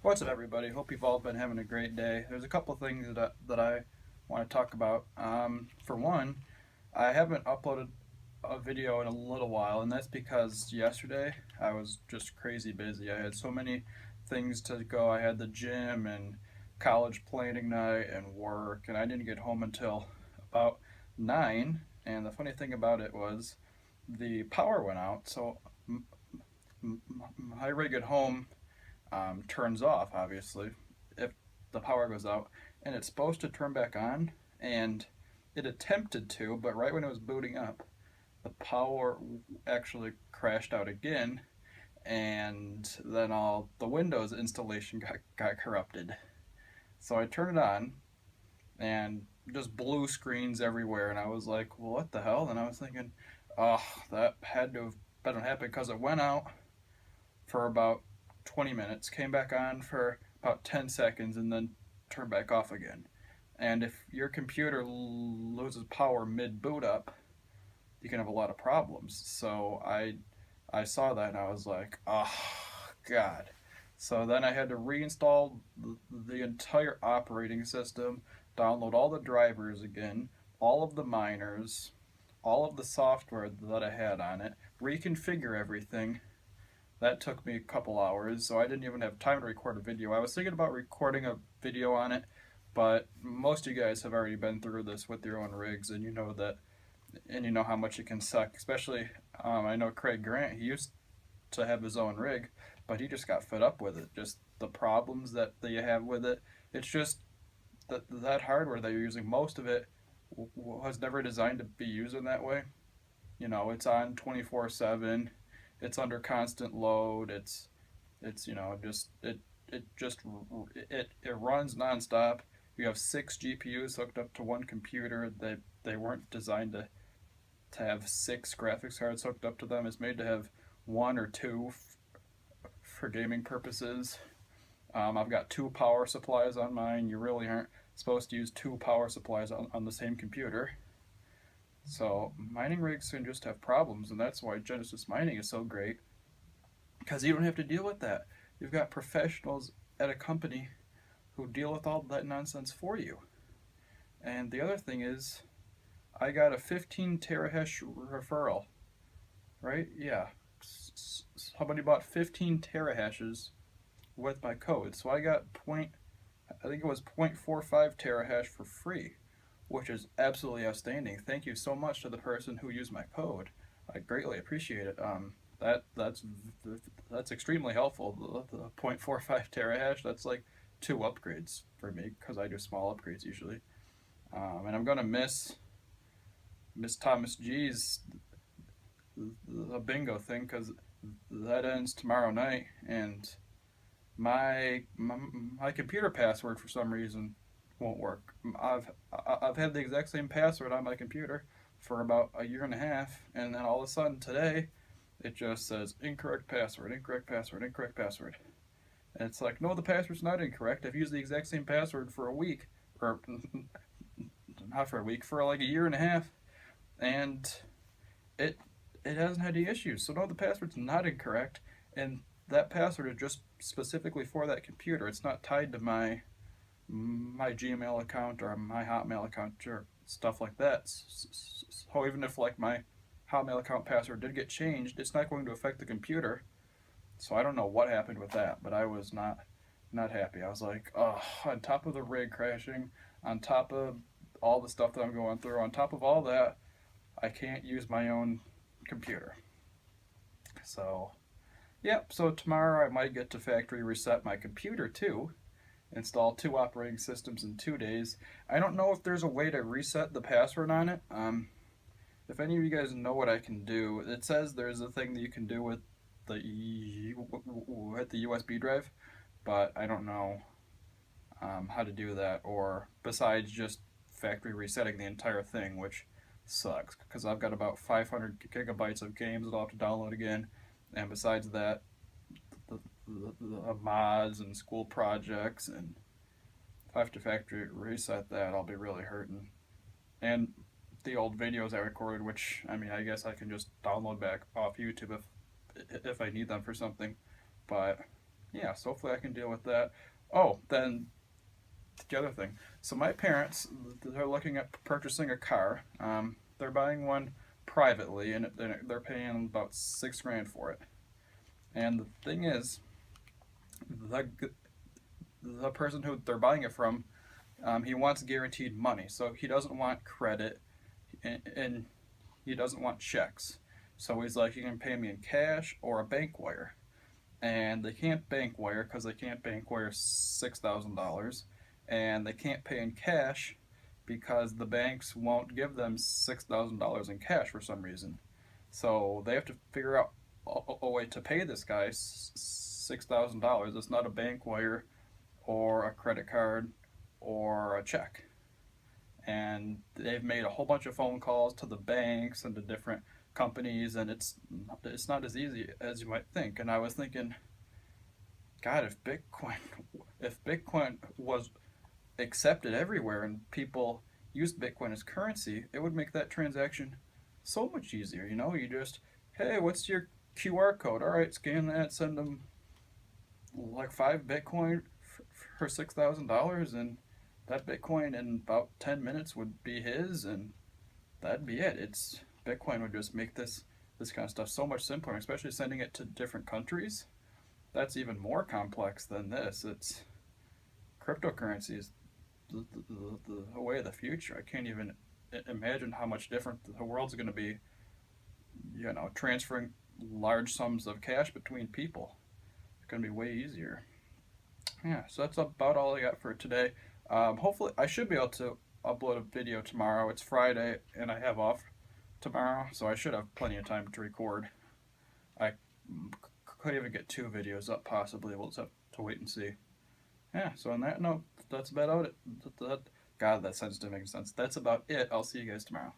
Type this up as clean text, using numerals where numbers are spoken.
What's up, everybody? Hope you've all been having a great day. There's a couple of things that I want to talk about. For one, I haven't uploaded a video in a little while, and that's because yesterday I was just crazy busy. I had so many things to go. I had the gym and college planning night and work, and I didn't get home until about 9. And the funny thing about it was the power went out, so my rig at home turns off, obviously, if the power goes out, and it's supposed to turn back on, and it attempted to, but right when it was booting up, the power actually crashed out again, and then all the Windows installation got corrupted. So I turned it on, and just blue screens everywhere, and I was like, well, what the hell? And I was thinking, oh, that had to have been happening because it went out for about 20 minutes, came back on for about 10 seconds, and then turned back off again. And if your computer loses power mid boot up, you can have a lot of problems. So I saw that and I was like, oh god. So then I had to reinstall the entire operating system, download all the drivers again, all of the miners, all of the software that I had on it, reconfigure everything. That took me a couple hours, so I didn't even have time to record a video. I was thinking about recording a video on it, but most of you guys have already been through this with your own rigs, and you know that, and you know how much it can suck. Especially, I know Craig Grant. He used to have his own rig, but he just got fed up with it. Just the problems that you have with it. It's just that hardware that you're using. Most of it was never designed to be used in that way. You know, it's on 24/7. It's under constant load. It's just it runs nonstop. You have 6 GPUs hooked up to one computer. They weren't designed to have 6 graphics cards hooked up to them. It's made to have one or two for gaming purposes. I've got 2 power supplies on mine. You really aren't supposed to use 2 power supplies on the same computer. So mining rigs can just have problems, and that's why Genesis Mining is so great, because you don't have to deal with that. You've got professionals at a company who deal with all that nonsense for you. And the other thing is, I got a 15 terahash referral, right? Yeah. Somebody bought 15 terahashes with my code. So I got I think it was 0.45 terahash for free, which is absolutely outstanding. Thank you so much to the person who used my code. I greatly appreciate it. That that's extremely helpful. The 0.45 terahash, that's like 2 upgrades for me because I do small upgrades usually. And I'm gonna miss Thomas G's the bingo thing because that ends tomorrow night, and my computer password for some reason won't work. I've had the exact same password on my computer for about a year and a half, and then all of a sudden today, it just says incorrect password, incorrect password, incorrect password. And it's like, no, the password's not incorrect. I've used the exact same password for a week, or not for a week, for like a year and a half, and it it hasn't had any issues. So no, the password's not incorrect, and that password is just specifically for that computer. It's not tied to my Gmail account or my Hotmail account or stuff like that. So even if like my Hotmail account password did get changed, it's not going to affect the computer. So I don't know what happened with that, but I was not happy. I was like, oh, on top of the rig crashing, on top of all the stuff that I'm going through, on top of all that, I can't use my own computer. So, yep, so tomorrow I might get to factory reset my computer too, install 2 operating systems in 2 days. I don't know if there's a way to reset the password on it. If any of you guys know what I can do, it says there's a thing that you can do with the USB drive, but I don't know how to do that, or besides just factory resetting the entire thing, which sucks because I've got about 500 gigabytes of games that I'll have to download again, and besides that, the mods and school projects, and if I have to factory reset that, I'll be really hurting. And the old videos I recorded, which I mean, I guess I can just download back off YouTube if I need them for something, but yeah, so hopefully I can deal with that. Oh, then the other thing. So my parents, they're looking at purchasing a car. They're buying one privately, and they're paying about 6 grand for it. And the thing is, the the person who they're buying it from, he wants guaranteed money. So he doesn't want credit, and he doesn't want checks. So he's like, you can pay me in cash or a bank wire. And they can't bank wire because they can't bank wire $6,000, and they can't pay in cash because the banks won't give them $6,000 in cash for some reason. So they have to figure out a way to pay this guy $6,000. It's not a bank wire or a credit card or a check. And they've made a whole bunch of phone calls to the banks and to different companies, and it's not as easy as you might think. And I was thinking, God, if Bitcoin was accepted everywhere and people used Bitcoin as currency, it would make that transaction so much easier. You just, hey, what's your QR code? All right, scan that, send them like 5 Bitcoin for $6,000, and that Bitcoin in about 10 minutes would be his, and that'd be it. Bitcoin would just make this kind of stuff so much simpler, especially sending it to different countries. That's even more complex than this. It's cryptocurrency is the way of the future. I can't even imagine how much different the world's going to be. Transferring large sums of cash between people. It's going to be way easier. Yeah, so that's about all I got for today. Hopefully, I should be able to upload a video tomorrow. It's Friday, and I have off tomorrow, so I should have plenty of time to record. I could even get 2 videos up, possibly. We'll just have to wait and see. Yeah, so on that note, that's about it. God, that sentence didn't make sense. That's about it. I'll see you guys tomorrow.